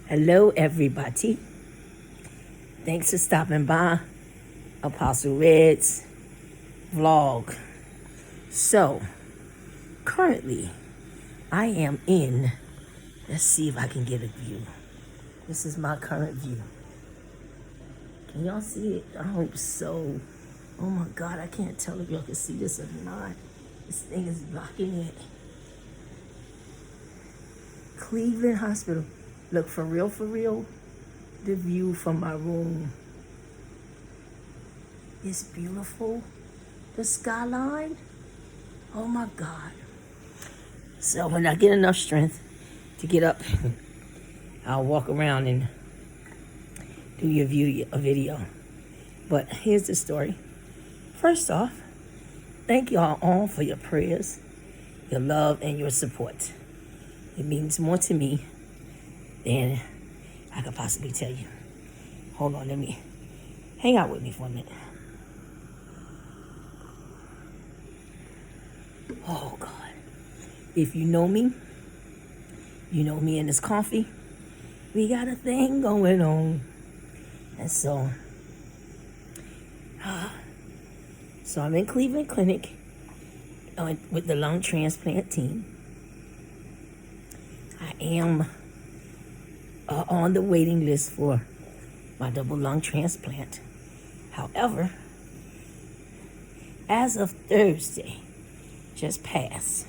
Hello, everybody. Thanks for stopping by Apostle Red's vlog. So, currently, I am in, let's see if I can get a view. This is my current view. Can y'all see it? I hope so. Oh my God, I can't tell if y'all can see this or not. This thing is blocking it. Cleveland Hospital. Look, for real, the view from my room is beautiful. The skyline, oh my God. So when I get enough strength to get up, I'll walk around and do a video. But here's the story. First off, thank y'all all for your prayers, your love, and your support. It means more to me than I could possibly tell you. Hold on, let me hang out with me for a minute. Oh God. If you know me in this coffee. We got a thing going on. And so I'm in Cleveland Clinic with the lung transplant team. I am on the waiting list for my double lung transplant. However, as of Thursday, just passed,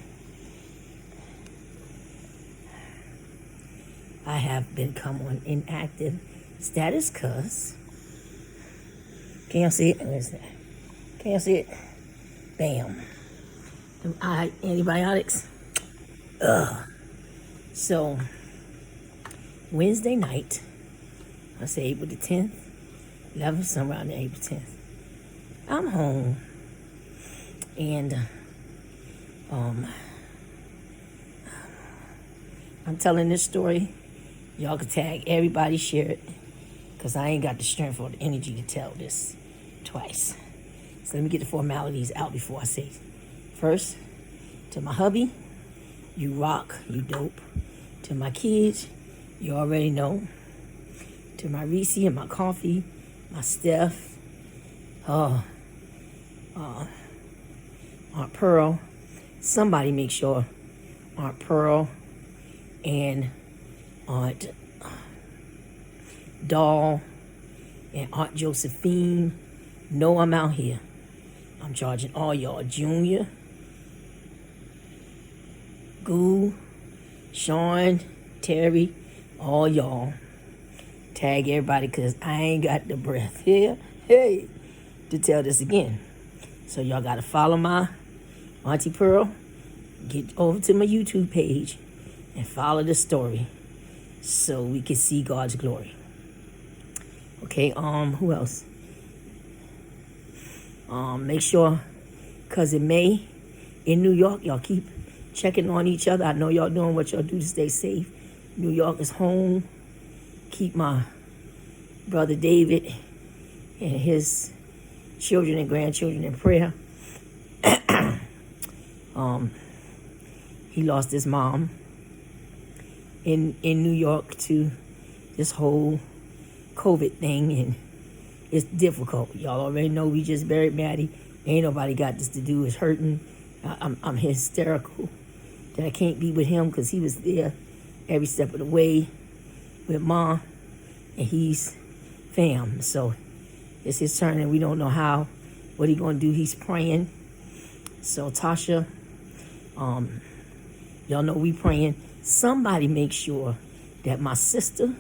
I have become on inactive status because, can you see it? Where's that? Can you see it? Bam. Antibiotics. So, Wednesday night, I say April the 10th, 11th, somewhere around April 10th, I'm home, and I'm telling this story. Y'all can tag everybody, share it, because I ain't got the strength or the energy to tell this twice. So let me get the formalities out before I say. First, to my hubby, you rock, you dope. To my kids, you already know. To my Reese and my coffee, my Steph, Aunt Pearl. Somebody make sure Aunt Pearl and Aunt Doll and Aunt Josephine know I'm out here. I'm charging all y'all. Junior, Goo, Sean, Terry, all y'all. Tag everybody because I ain't got the breath here, to tell this again. So y'all got to follow my Auntie Pearl. Get over to my YouTube page and follow the story so we can see God's glory. Okay, who else? Make sure Cousin May in New York, y'all keep checking on each other. I know y'all doing what y'all do to stay safe. New York is home. Keep my brother David and his children and grandchildren in prayer. He lost his mom in New York to this whole COVID thing, and it's difficult. Y'all already know we just buried Maddie. Ain't nobody got this to do. It's hurting. I'm hysterical that I can't be with him because he was there every step of the way with Mom, and he's fam. So it's his turn, and we don't know what he gonna do. He's praying. So Tasha, y'all know we praying. Somebody make sure that my sister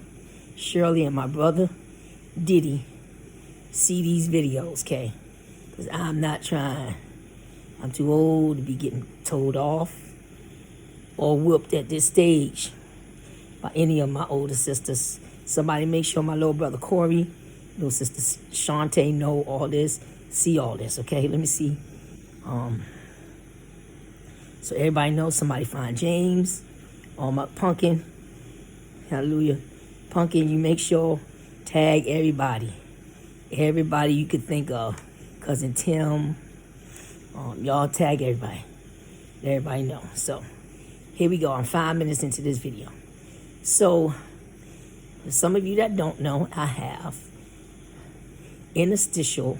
Shirley and my brother Diddy see these videos, okay? Because I'm not trying. I'm too old to be getting told off or whooped at this stage by any of my older sisters. Somebody make sure my little brother Corey, little sister Shantae know all this, see all this, okay? Let me see. So everybody knows, somebody find James, all my Pumpkin, hallelujah. Pumpkin, you make sure, tag everybody. Everybody you could think of. Cousin Tim, y'all tag everybody. Let everybody know. So here we go. I'm 5 minutes into this video. So Some of you that don't know, I have interstitial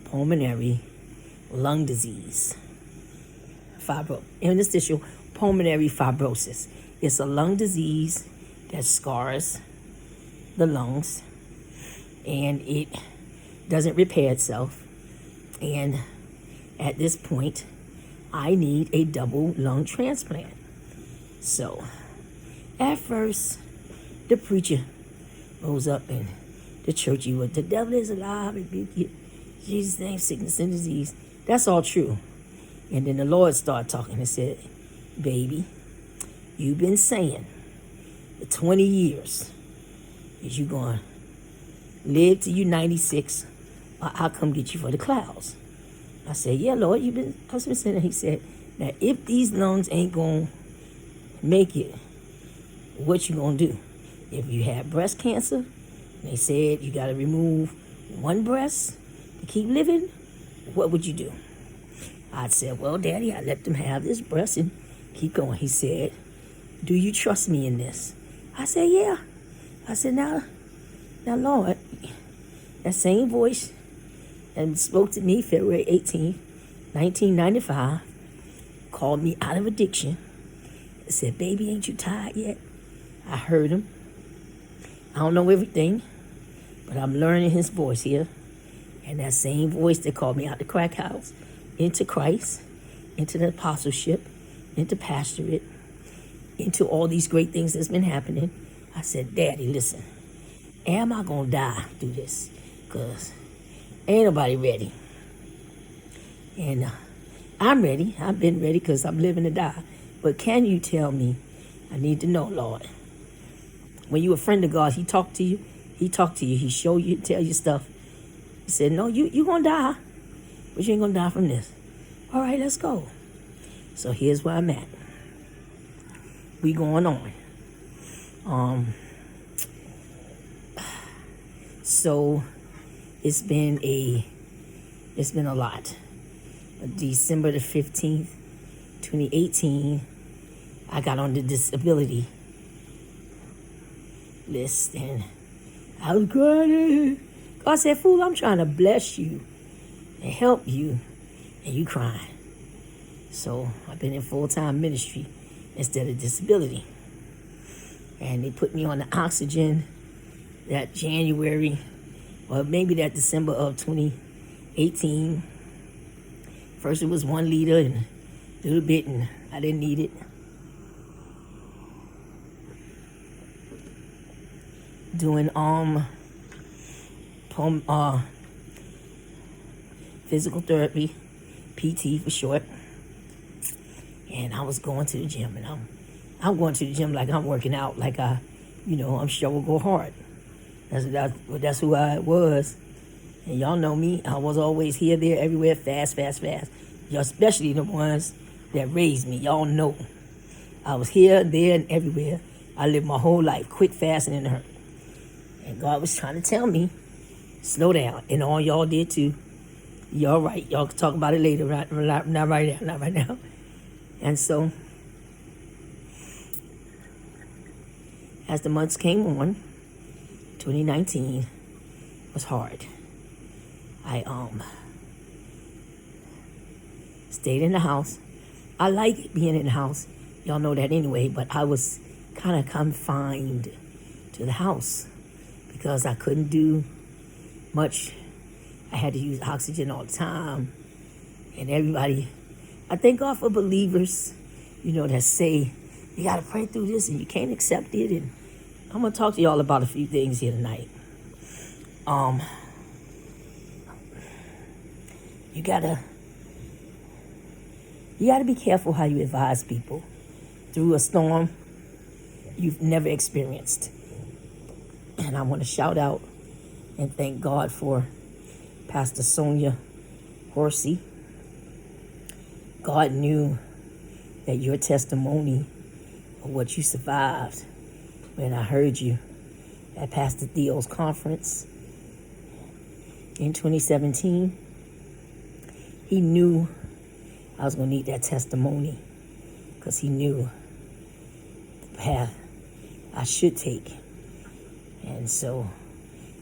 pulmonary lung disease. Interstitial pulmonary fibrosis. It's a lung disease that scars the lungs, and it doesn't repair itself. And at this point, I need a double lung transplant. So, at first, the preacher rose up in the church. He was, the devil is alive, rebuke you. Jesus' name, sickness and disease. That's all true. And then the Lord started talking and said, baby, you've been saying for 20 years, is you going to live till you 96, or I'll come get you for the clouds. I said, yeah, Lord, I've been saying that. He said, now if these lungs ain't going to make it, what you going to do? If you have breast cancer, they said you got to remove one breast to keep living, what would you do? I said, well, Daddy, I let them have this breast and keep going. He said, do you trust me in this? I said, yeah. I said, now, Lord, that same voice that spoke to me February 18th, 1995, called me out of addiction. Said, baby, ain't you tired yet? I heard him. I don't know everything, but I'm learning his voice here. And that same voice that called me out the crack house, into Christ, into the apostleship, into pastorate, into all these great things that's been happening. I said, Daddy, listen, am I going to die through this? Because ain't nobody ready. And I'm ready. I've been ready because I'm living to die. But can you tell me, I need to know, Lord, when you a friend of God, he talked to you, he show you, tell you stuff. He said, no, you going to die, but you ain't going to die from this. All right, let's go. So here's where I'm at. We going on. So it's been a lot. December the 15th, 2018, I got on the disability list, and I was crying. God said, fool, I'm trying to bless you and help you, and you crying. So I've been in full-time ministry instead of disability. And they put me on the oxygen that January, or maybe that December of 2018. First it was 1 liter and a little bit, and I didn't need it. Doing physical therapy, PT for short. And I was going to the gym, and I'm going to the gym like I'm working out, like I'm sure will go hard. That's who I was. And y'all know me. I was always here, there, everywhere, fast. Y'all, especially the ones that raised me. Y'all know. I was here, there, and everywhere. I lived my whole life, quick, fast, and in a hurry. And God was trying to tell me, slow down. And all y'all did too. Y'all right. Y'all can talk about it later. Not right now. And so, as the months came on, 2019 was hard. I stayed in the house. I like being in the house. Y'all know that anyway, but I was kind of confined to the house because I couldn't do much. I had to use oxygen all the time. And everybody, I thank God for believers, that say, you got to pray through this and you can't accept it. And I'm going to talk to y'all about a few things here tonight. You gotta be careful how you advise people through a storm you've never experienced. And I want to shout out and thank God for Pastor Sonia Horsey. God knew that your testimony of what you survived when I heard you at Pastor Theo's conference in 2017. He knew I was going to need that testimony because he knew the path I should take. And so,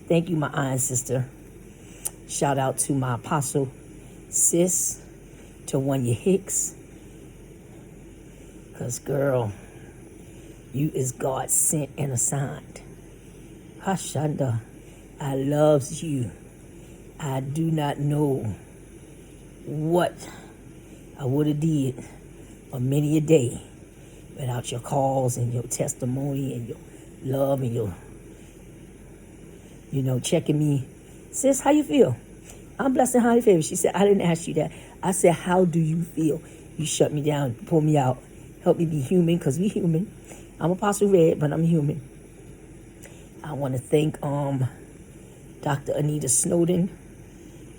thank you, my iron sister. Shout out to my apostle sis, to Tonya Hicks. Because, girl, you is God sent and assigned. Hashanda, I loves you. I do not know what I would have did for many a day without your calls and your testimony and your love and your, checking me. Sis, how you feel? I'm blessed and highly favored. She said, I didn't ask you that. I said, how do you feel? You shut me down, pull me out, help me be human, because we human. I'm Apostle Red, but I'm human. I want to thank Dr. Anita Snowden,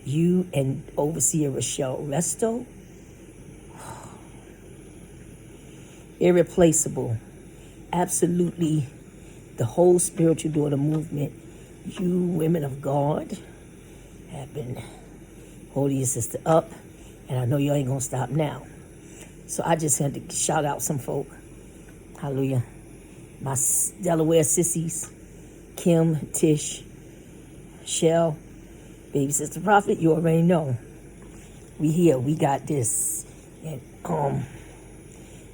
you and Overseer Rochelle Resto. Irreplaceable. Absolutely the whole spiritual daughter movement. You women of God have been holding your sister up, and I know you ain't gonna stop now. So I just had to shout out some folk. Hallelujah. My Delaware sissies, Kim, Tish, Shell, baby sister Prophet, you already know. We here, we got this.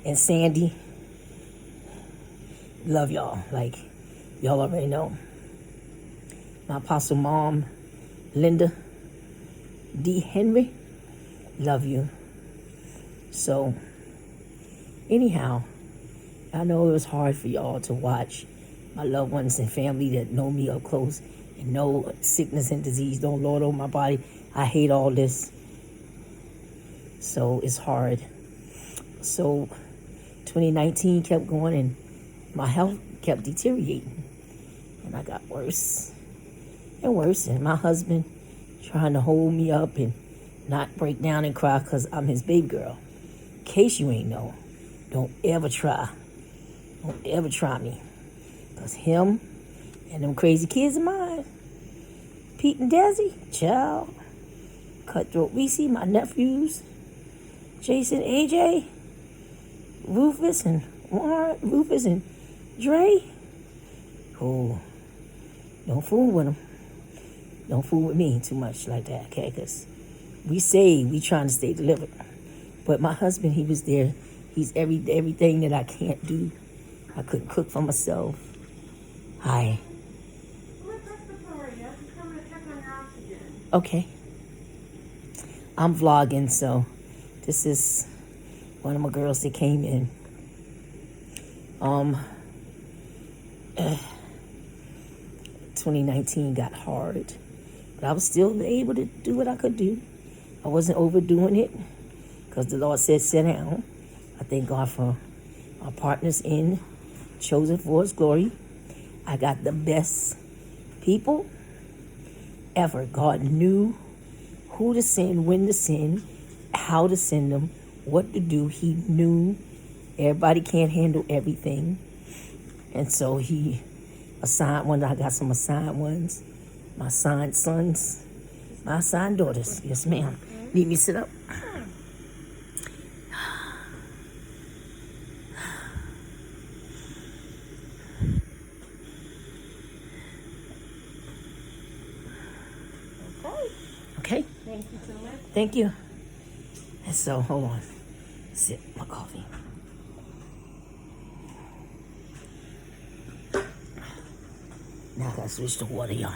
And Sandy, love y'all. Like, y'all already know. My apostle mom, Linda D. Henry, love you. So, anyhow, I know it was hard for y'all to watch my loved ones and family that know me up close and know sickness and disease don't lord over my body. I hate all this. So, it's hard. So, 2019 kept going and my health kept deteriorating. And I got worse and worse. And my husband trying to hold me up and not break down and cry because I'm his baby girl. In case you ain't know, don't ever try. Don't ever try me. Because him and them crazy kids of mine, Pete and Desi, child, Cutthroat Reese, my nephews, Jason, AJ, Rufus and Warren, Rufus and Dre. Oh, don't fool with them. Don't fool with me too much like that, okay? Because we say we trying to stay delivered. But my husband, he was there. He's everything that I can't do. I couldn't cook for myself. Hi. Okay. I'm vlogging, so this is one of my girls that came in. 2019 got hard, but I was still able to do what I could do. I wasn't overdoing it because the Lord said, sit down. I thank God for our partners in Chosen for His Glory. I got the best people ever. God knew who to send, when to send, how to send them, what to do. He knew everybody can't handle everything. And so He assigned one. I got some assigned ones, my assigned sons, my assigned daughters. Yes, ma'am. Need me to sit up? Okay. Thank you so much. Thank you. And so, hold on. Sip my coffee. Now I gotta switch to water, y'all.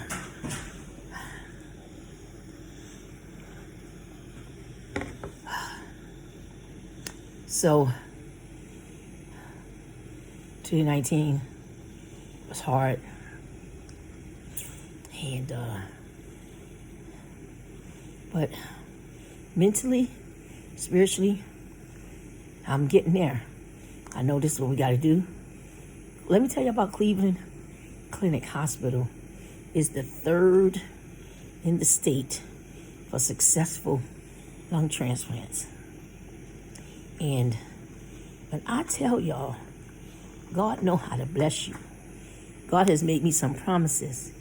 So, 2019 was hard. And, but mentally, spiritually, I'm getting there. I know this is what we got to do. Let me tell you about Cleveland Clinic Hospital. Is the third in the state for successful lung transplants. And when I tell y'all, God know how to bless you. God has made me some promises.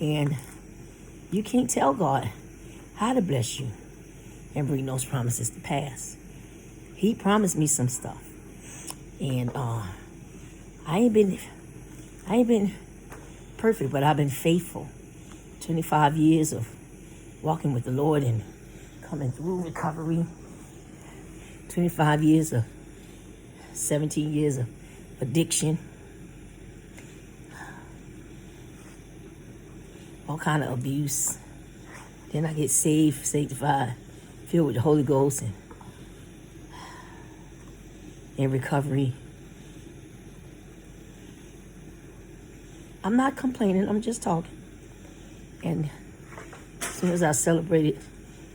And you can't tell God how to bless you and bring those promises to pass. He promised me some stuff. And I ain't been perfect, but I've been faithful. 25 years of walking with the Lord and coming through recovery. 25 years of 17 years of addiction. All kind of abuse. Then I get saved, sanctified, filled with the Holy Ghost, and in recovery. I'm not complaining, I'm just talking. And as soon as I celebrated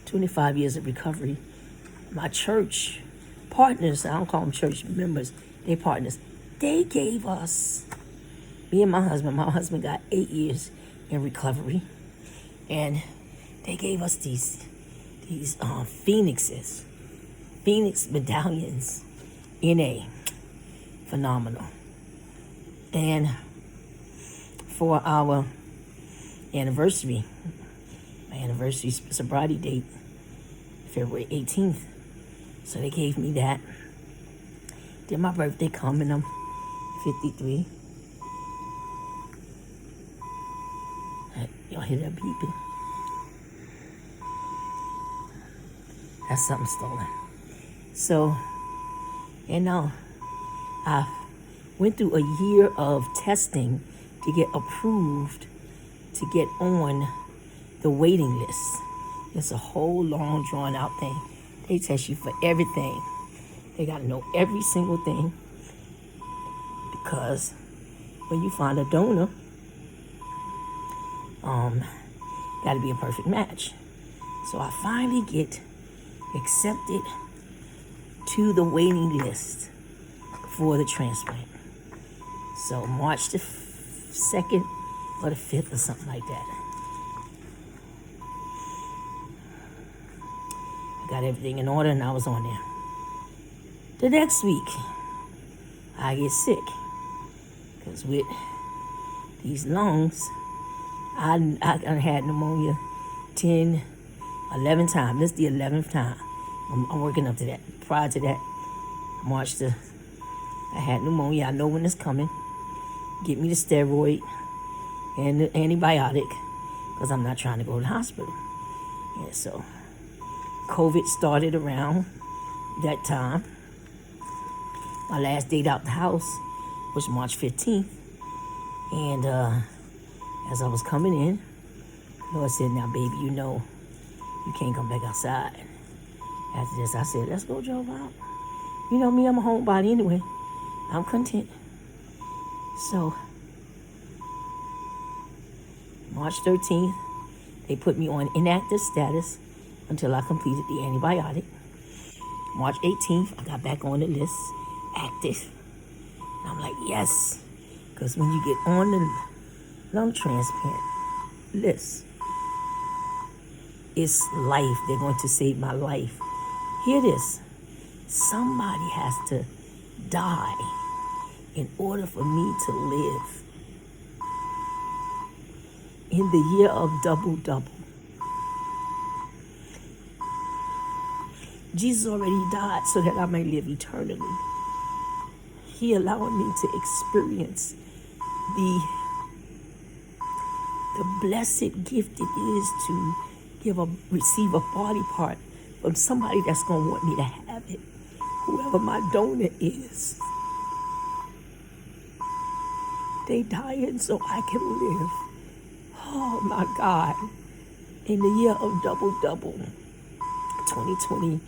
25 years of recovery, my church partners, I don't call them church members, they partners, they gave us, me and my husband got 8 years in recovery, and they gave us these phoenix medallions, NA, phenomenal. And for our anniversary, my anniversary sobriety date, February 18th. So they gave me that. Then my birthday come and I'm 53. Y'all hear that beeping? That's something stolen. So, and now I went through a year of testing to get approved to get on the waiting list. It's a whole long drawn out thing. They test you for everything. They gotta know every single thing, because when you find a donor, gotta be a perfect match. So I finally get accepted to the waiting list for the transplant. So March the 2nd or the 5th or something like that. I got everything in order and I was on there. The next week, I get sick. Because with these lungs, I had pneumonia 10, 11 times. This is the 11th time. I'm working up to that. Prior to that, I had pneumonia. I know when it's coming. Get me the steroid and the antibiotic, because I'm not trying to go to the hospital. And so COVID started around that time. My last date out the house was March 15th. And as I was coming in, the Lord said, now baby, you know you can't come back outside. After this, I said, let's go drove out. You know me, I'm a homebody anyway. I'm content. So, March 13th, they put me on inactive status until I completed the antibiotic. March 18th, I got back on the list, active. And I'm like, yes. Because when you get on the lung transplant list, it's life. They're going to save my life. Hear this. Somebody has to die in order for me to live. In the year of double. Jesus already died so that I may live eternally. He allowed me to experience the blessed gift it is to receive a body part from somebody that's going to want me to have it. Whoever my donor is. They dying so I can live. Oh my God. In the year of double, 2020,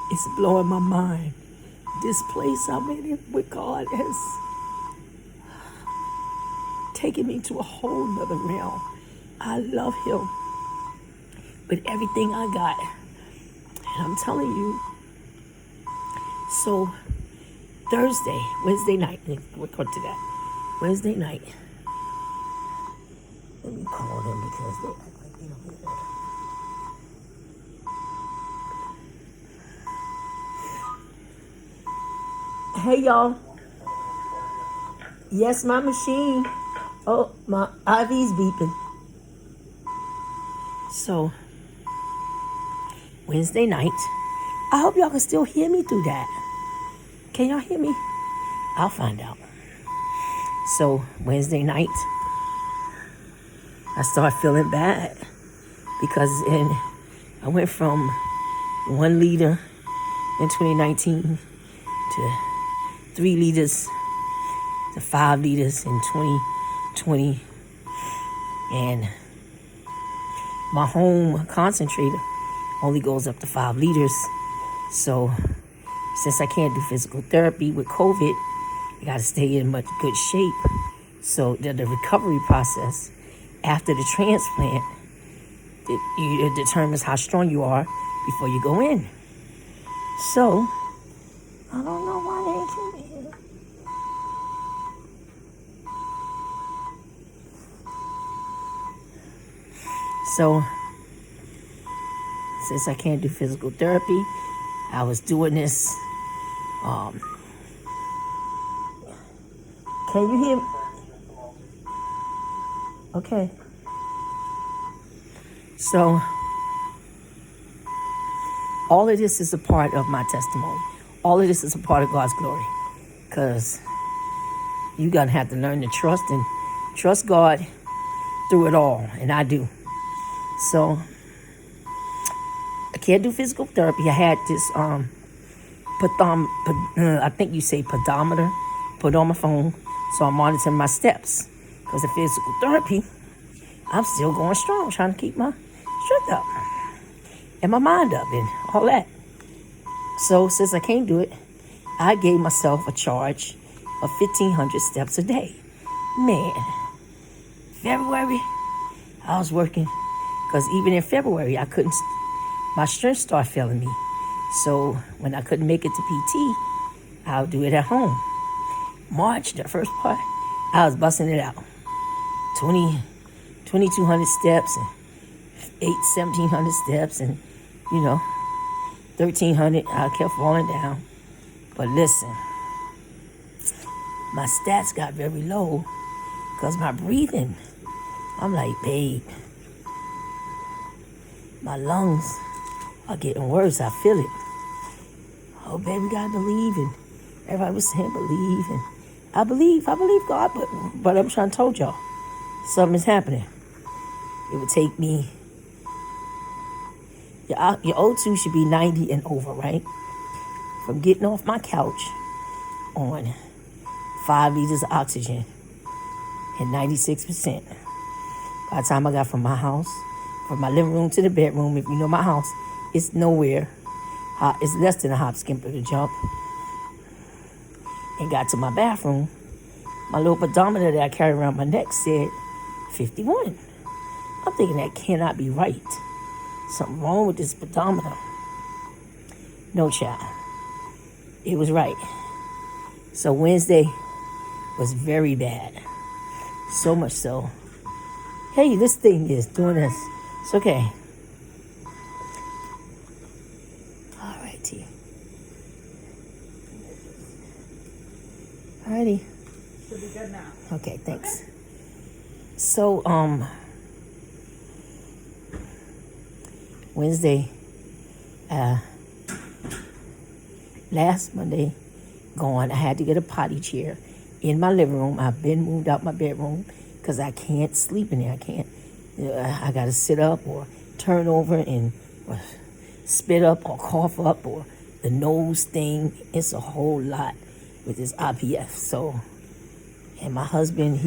it's blowing my mind. This place I'm in with God has taken me to a whole nother realm. I love him with everything I got. And I'm telling you, so Wednesday night, we'll go to that. Wednesday night, let me call them because they act like they don't hear that. Hey y'all. Yes, my machine. Oh, my IV's beeping. So, Wednesday night, I hope y'all can still hear me through that. Can y'all hear me? I'll find out. So Wednesday night, I started feeling bad because I went from 1 liter in 2019 to 3 liters to 5 liters in 2020. And my home concentrator only goes up to 5 liters. So since I can't do physical therapy with COVID, I got to stay in much good shape. So the recovery process after the transplant, it determines how strong you are before you go in. So I don't know why they ain't came in. So since I can't do physical therapy, I was doing this. Can you hear me? Okay. So all of this is a part of my testimony. All of this is a part of God's glory. Because you're going to have to learn to trust God through it all. And I do. So I can't do physical therapy. I had this I think you say pedometer, put on my phone, so I'm monitoring my steps. Because the physical therapy, I'm still going strong, trying to keep my strength up and my mind up and all that. So since I can't do it, I gave myself a charge of 1,500 steps a day. Man, February, I was working, because even in February, my strength started failing me. So when I couldn't make it to PT, I'll do it at home. March, the first part, I was busting it out. 2,200 steps and 1,700 steps and, 1,300. I kept falling down. But listen, my stats got very low because my breathing, I'm like, babe, my lungs are getting worse. I feel it. Oh, baby, we gotta believe. And everybody was saying believe. And I believe God, but I'm trying to tell y'all, something's happening. It would take me, your O2 should be 90 and over, right? From getting off my couch on 5 liters of oxygen and 96%. By the time I got from my house, from my living room to the bedroom, if you know my house, it's nowhere. It's less than a hop, skip, and a jump. And got to my bathroom, my little pedometer that I carry around my neck said 51. I'm thinking that cannot be right. Something wrong with this pedometer. No, child. It was right. So Wednesday was very bad. So much so. Hey, this thing is doing this. It's okay. All right, T. Alrighty. Should be good now. Okay, thanks. So, Wednesday, last Monday, gone, I had to get a potty chair in my living room. I've been moved out my bedroom because I can't sleep in there. I can't. I got to sit up or turn over and spit up or cough up or the nose thing. It's a whole lot with this IPF. So, and my husband,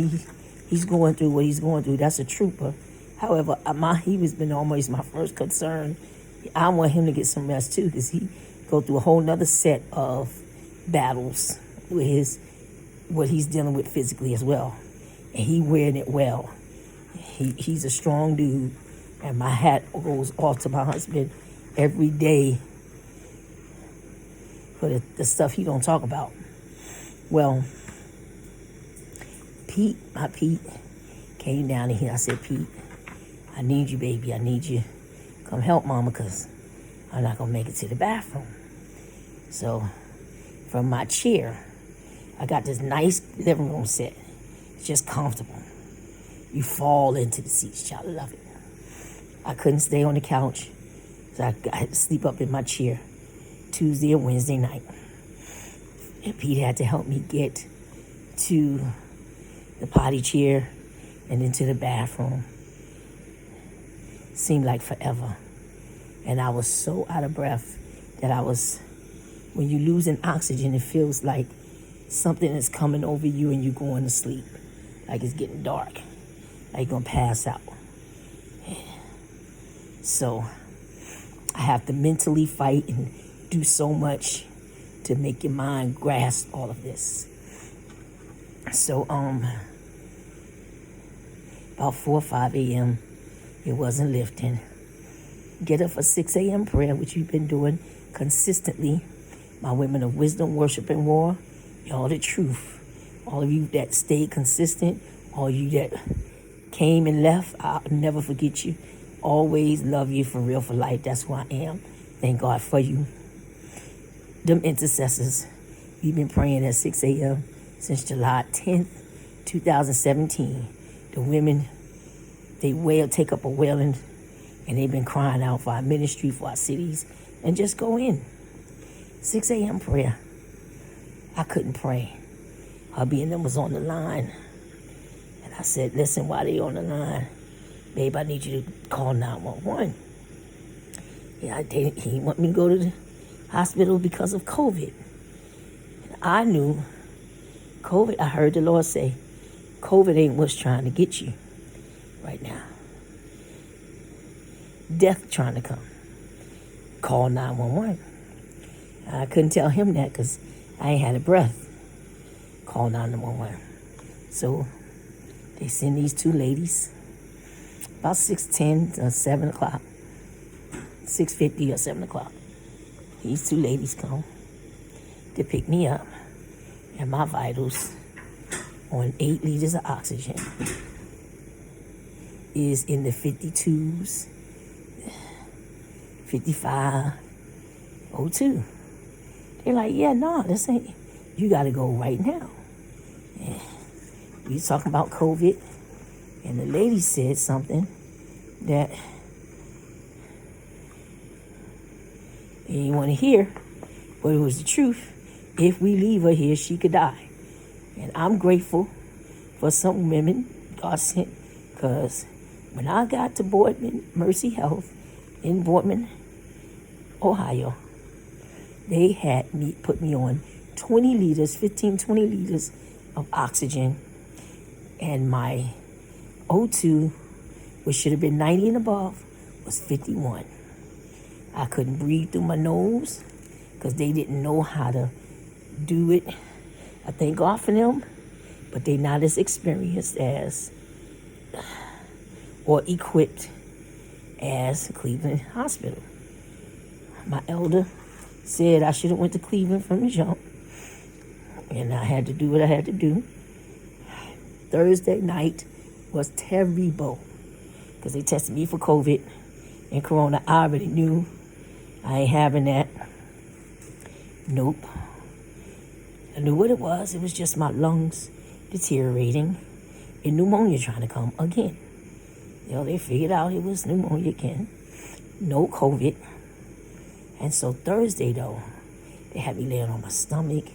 he's going through what he's going through. That's a trooper. However, he was been always my first concern. I want him to get some rest too, because he go through a whole nother set of battles with what he's dealing with physically as well. And he wearing it well. He's a strong dude, and my hat goes off to my husband every day for the stuff he don't talk about. Well, my Pete came down here. I said, Pete, I need you, baby. I need you. Come help mama, because I'm not going to make it to the bathroom. So from my chair, I got this nice living room set. It's just comfortable. You fall into the seats, child. I love it. I couldn't stay on the couch, so I had to sleep up in my chair Tuesday and Wednesday night. And Pete had to help me get to the potty chair, and into the bathroom. Seemed like forever. And I was so out of breath that when you losing oxygen, it feels like something is coming over you and you're going to sleep. Like it's getting dark. Like you're going to pass out. So I have to mentally fight and do so much to make your mind grasp all of this. So about 4 or 5 a.m., it wasn't lifting. Get up for 6 a.m. prayer, which we've been doing consistently. My women of wisdom, worship, and war, y'all the truth. All of you that stayed consistent, all you that came and left, I'll never forget you. Always love you for real, for life. That's who I am. Thank God for you. Them intercessors, we've been praying at 6 a.m. since July 10th, 2017. The women, they take up a wailing, and they've been crying out for our ministry, for our cities, and just go in. 6 a.m. prayer. I couldn't pray. Hubby and them was on the line. And I said, listen, while they on the line, babe, I need you to call 911. Yeah, he want me to go to the hospital because of COVID. And I knew COVID, I heard the Lord say, COVID ain't what's trying to get you right now. Death trying to come. Call 911. I couldn't tell him that because I ain't had a breath. Call 911. So they send these two ladies about 6:10 to 7 o'clock. 6:50 or 7 o'clock. These two ladies come to pick me up, and my vitals on 8 liters of oxygen is in the 52s, 55, 02. They're like, yeah, no, this ain't, you got to go right now. And we talking about COVID, and the lady said something that they didn't want to hear, but it was the truth. If we leave her here, she could die. And I'm grateful for some women God sent, because when I got to Boardman Mercy Health in Boardman, Ohio, they had put me on 20 liters of oxygen, and my O2, which should have been 90 and above, was 51. I couldn't breathe through my nose because they didn't know how to do it. I thank God for them, but they're not as experienced as or equipped as Cleveland Hospital. My elder said I should have went to Cleveland from the jump, and I had to do what I had to do. Thursday night was terrible because they tested me for COVID and Corona. I already knew I ain't having that. Nope. I knew what it was. It was just my lungs deteriorating and pneumonia trying to come again. They figured out it was pneumonia again. No COVID. And so Thursday, though, they had me laying on my stomach.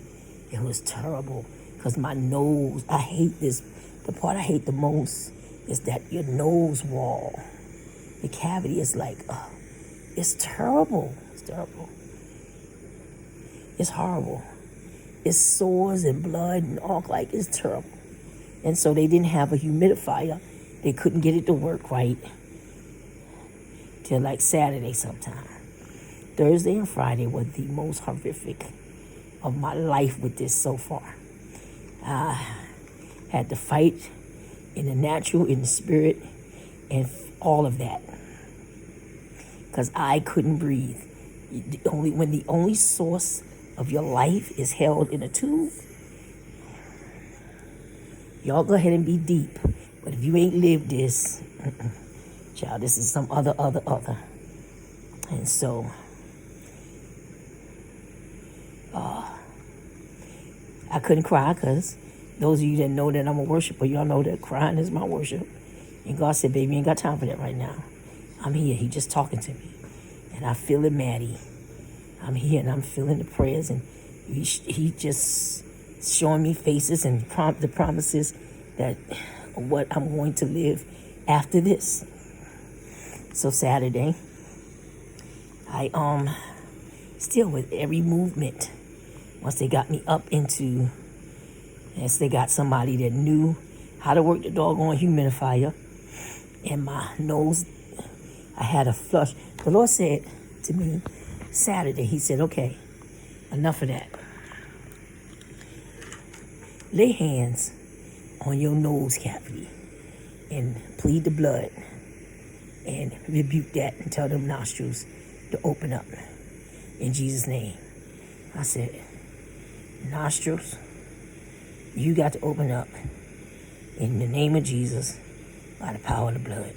It was terrible because my nose, I hate this. The part I hate the most is that your nose wall, the cavity is like, it's terrible. It's terrible. It's horrible. It's sores and blood and all, like, it's terrible. And so they didn't have a humidifier. They couldn't get it to work right till like Saturday sometime. Thursday and Friday were the most horrific of my life with this so far. I had to fight in the natural, in the spirit, and all of that. Because I couldn't breathe. When the only source of your life is held in a tube, y'all go ahead and be deep. But if you ain't lived this, child, this is some other. And so, I couldn't cry because those of you that know that I'm a worshiper, y'all know that crying is my worship. And God said, baby, you ain't got time for that right now. I'm here. He just talking to me. And I feel it, Maddie. I'm here and I'm feeling the prayers. And he just showing me faces and the promises that what I'm going to live after this. So Saturday, I still with every movement, once they got me up into, as they got somebody that knew how to work the doggone humidifier, and my nose, I had a flush. The Lord said to me Saturday, he said, okay, enough of that. Lay hands on your nose cavity and plead the blood and rebuke that and tell them nostrils to open up in Jesus' name. I said, nostrils, you got to open up in the name of Jesus by the power of the blood.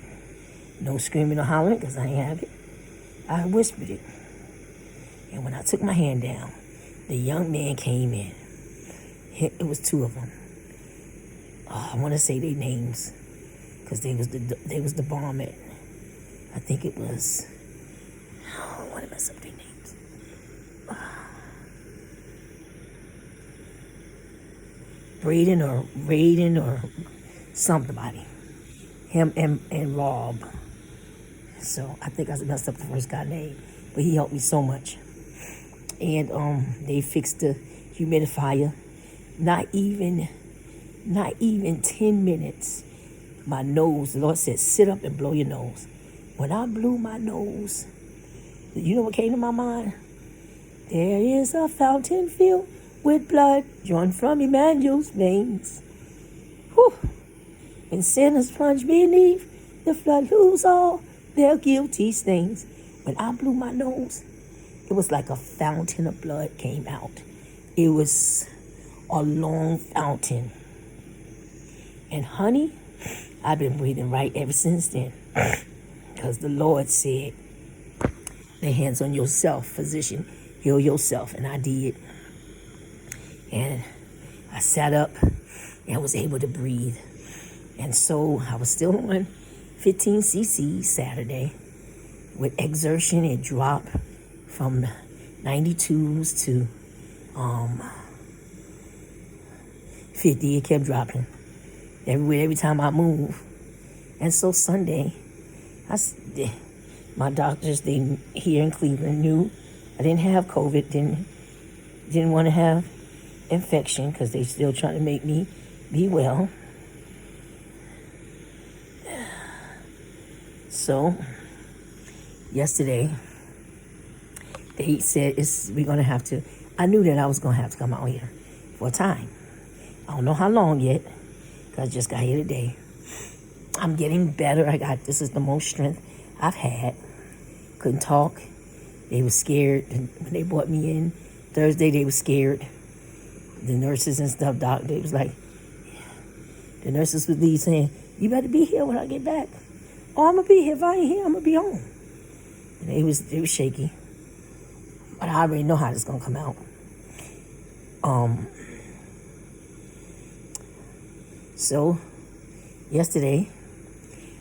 No screaming or hollering, because I ain't have it. I whispered it. And when I took my hand down, the young man came in. It was two of them. I want to say their names, because they was the bomb at, I think it was, I don't want to mess up their names. Braden or somebody. Him and Rob. So I think I messed up the first guy's name, but he helped me so much. And they fixed the humidifier. Not even 10 minutes. My nose, the Lord said, sit up and blow your nose. When I blew my nose, you know what came to my mind? There is a fountain filled with blood drawn from Emmanuel's veins. Whew. And sinners plunge beneath the flood, lose all their guilty stains. When I blew my nose, it was like a fountain of blood came out. It was a long fountain. And honey, I've been breathing right ever since then. Because the Lord said, lay hands on yourself, physician, heal yourself. And I did. And I sat up and was able to breathe. And so I was still on 15 cc Saturday. With exertion, it dropped from 92s to 50. It kept dropping every time I move. And so Sunday, my doctors, they here in Cleveland knew I didn't have COVID, didn't want to have infection, because they still trying to make me be well. So yesterday, they said we're going to have to, I knew that I was going to have to come out here for a time. I don't know how long yet, because I just got here today. I'm getting better. This is the most strength I've had. Couldn't talk. They were scared. When they brought me in Thursday, they were scared. The nurses and stuff, they was like, the nurses would leave saying, you better be here when I get back. Oh, I'm going to be here. If I ain't here, I'm going to be home. And it was shaky. But I already know how this is going to come out. So, yesterday,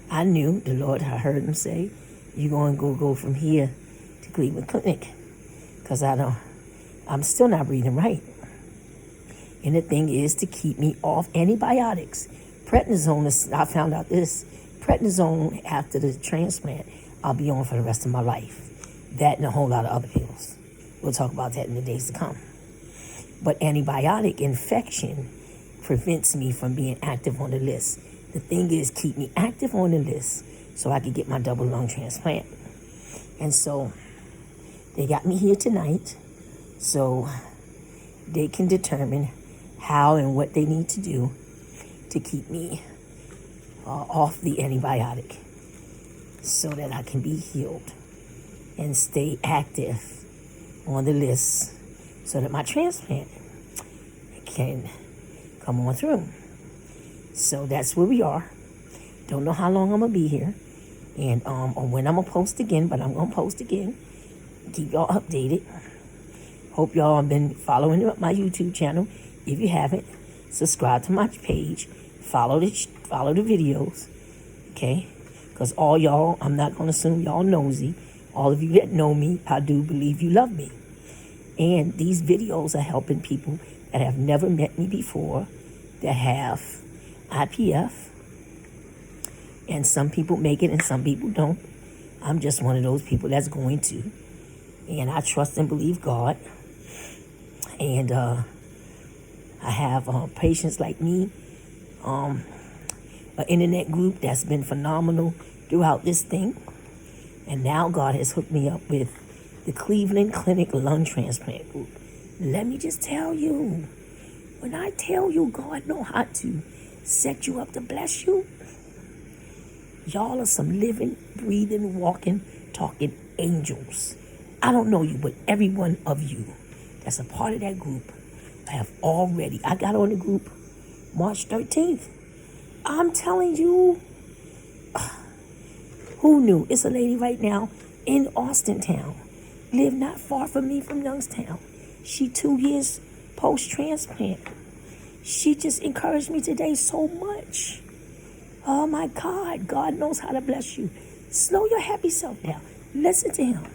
I knew the Lord, I heard him say, you're going to go from here to Cleveland Clinic. Because I'm still not breathing right. And the thing is to keep me off antibiotics. Prednisone, I found out this. Prednisone after the transplant, I'll be on for the rest of my life. That and a whole lot of other pills. We'll talk about that in the days to come. But antibiotic infection prevents me from being active on the list. The thing is, keep me active on the list so I could get my double lung transplant. And so they got me here tonight so they can determine how and what they need to do to keep me off the antibiotic so that I can be healed and stay active on the list so that my transplant can come on through. So that's where we are. Don't know how long I'm going to be here and or when I'm going to post again, but I'm going to post again. Keep y'all updated. Hope y'all have been following my YouTube channel. If you haven't, subscribe to my page. Follow the videos. Okay? Because all y'all, I'm not going to assume y'all nosy. All of you that know me, I do believe you love me. And these videos are helping people that have never met me before, that have IPF. And some people make it and some people don't. I'm just one of those people that's going to. And I trust and believe God. And I have patients like me, an internet group that's been phenomenal throughout this thing. And now God has hooked me up with the Cleveland Clinic Lung Transplant Group. Let me just tell you, when I tell you God know how to set you up to bless you, y'all are some living, breathing, walking, talking angels. I don't know you, but every one of you that's a part of that group have already, I got on the group March 13th. I'm telling you, who knew? It's a lady right now in Austin town, live not far from me from Youngstown. She 2 years post-transplant. She just encouraged me today so much. Oh my God, God knows how to bless you. Slow your happy self down. Listen to him.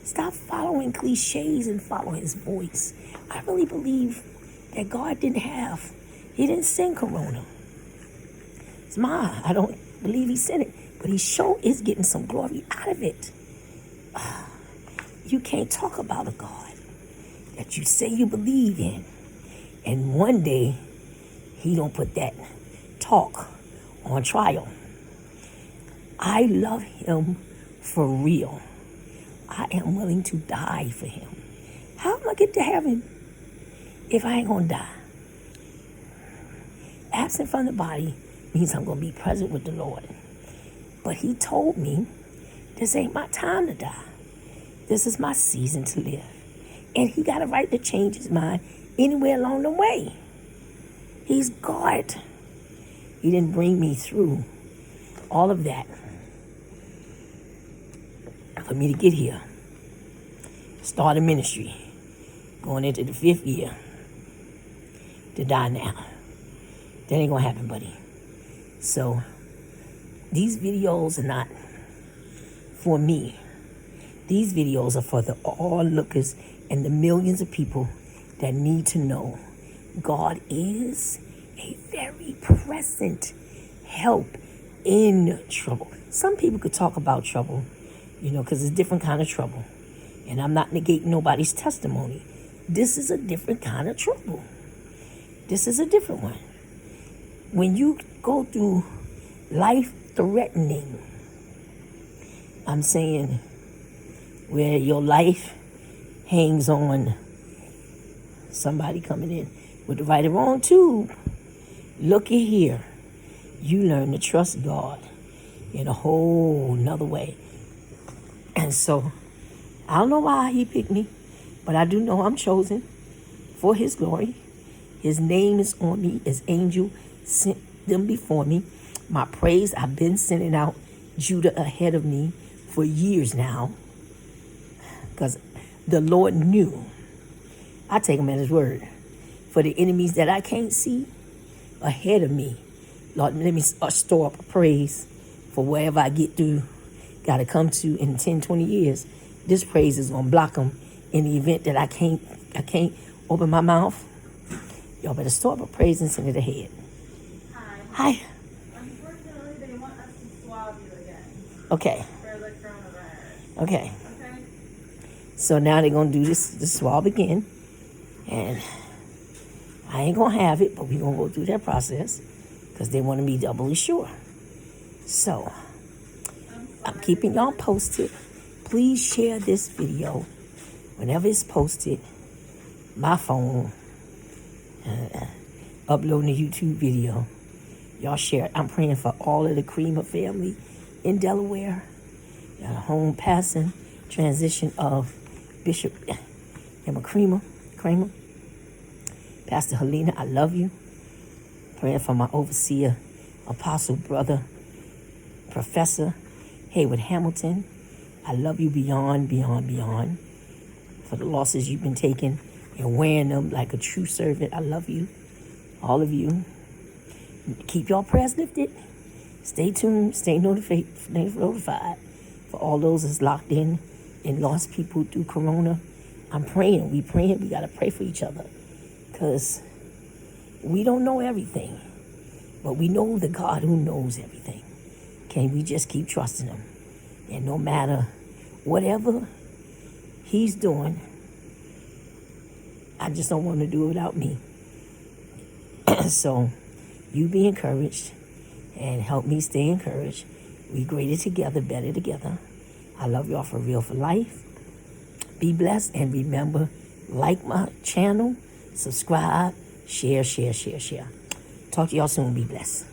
Stop following cliches and follow his voice. I really believe that God he didn't send Corona. It's mine. I don't believe he sent it, but he sure is getting some glory out of it. You can't talk about a God that you say you believe in, and one day he don't put that talk on trial. I love him for real. I am willing to die for him. How am I get to heaven if I ain't gonna die? Absent from the body means I'm gonna be present with the Lord. But he told me this ain't my time to die. This is my season to live. And he got a right to change his mind anywhere along the way. He's God. He didn't bring me through all of that for me to get here. Start a ministry. Going into the 5th year. To die now. That ain't gonna happen, buddy. So, these videos are not for me. These videos are for the all-lookers and the millions of people that need to know God is a very present help in trouble. Some people could talk about trouble, because it's different kind of trouble. And I'm not negating nobody's testimony. This is a different kind of trouble. This is a different one. When you go through life-threatening, I'm saying where your life hangs on somebody coming in with the right or wrong tube, looky here. You learn to trust God in a whole nother way. And so, I don't know why he picked me, but I do know I'm chosen for his glory. His name is on me. His angel sent them before me. My praise, I've been sending out Judah ahead of me for years now, because the Lord knew. I take him at his word. For the enemies that I can't see ahead of me, Lord, let me store up a praise for wherever I get through, got to come to in 10, 20 years. This praise is going to block them in the event that I can't open my mouth. Y'all better store up a praise and send it ahead. Hi. Unfortunately, they want us to swab you again. Okay. For the coronavirus. Okay. Okay? So now they're going to do this swab again. And I ain't going to have it, but we're going to go through that process because they want to be doubly sure. So, I'm keeping y'all posted. Please share this video whenever it's posted. My phone, uploading a YouTube video. Y'all share it. I'm praying for all of the Creamer family in Delaware. Home passing, transition of Bishop Emma Kramer. Pastor Helena, I love you. Praying for my overseer, apostle, brother, Professor Hayward Hamilton. I love you beyond, beyond, beyond. For the losses you've been taking and wearing them like a true servant. I love you. All of you. Keep your prayers lifted. Stay tuned. Stay notified for all those that's locked in and lost people through Corona. I'm praying. We praying. We got to pray for each other because we don't know everything. But we know the God who knows everything. Can we just keep trusting him? And no matter whatever he's doing, I just don't want to do it without me. So you be encouraged and help me stay encouraged. We greater together, better together. I love y'all for real for life. Be blessed, and remember, like my channel, subscribe, share. Talk to y'all soon. Be blessed.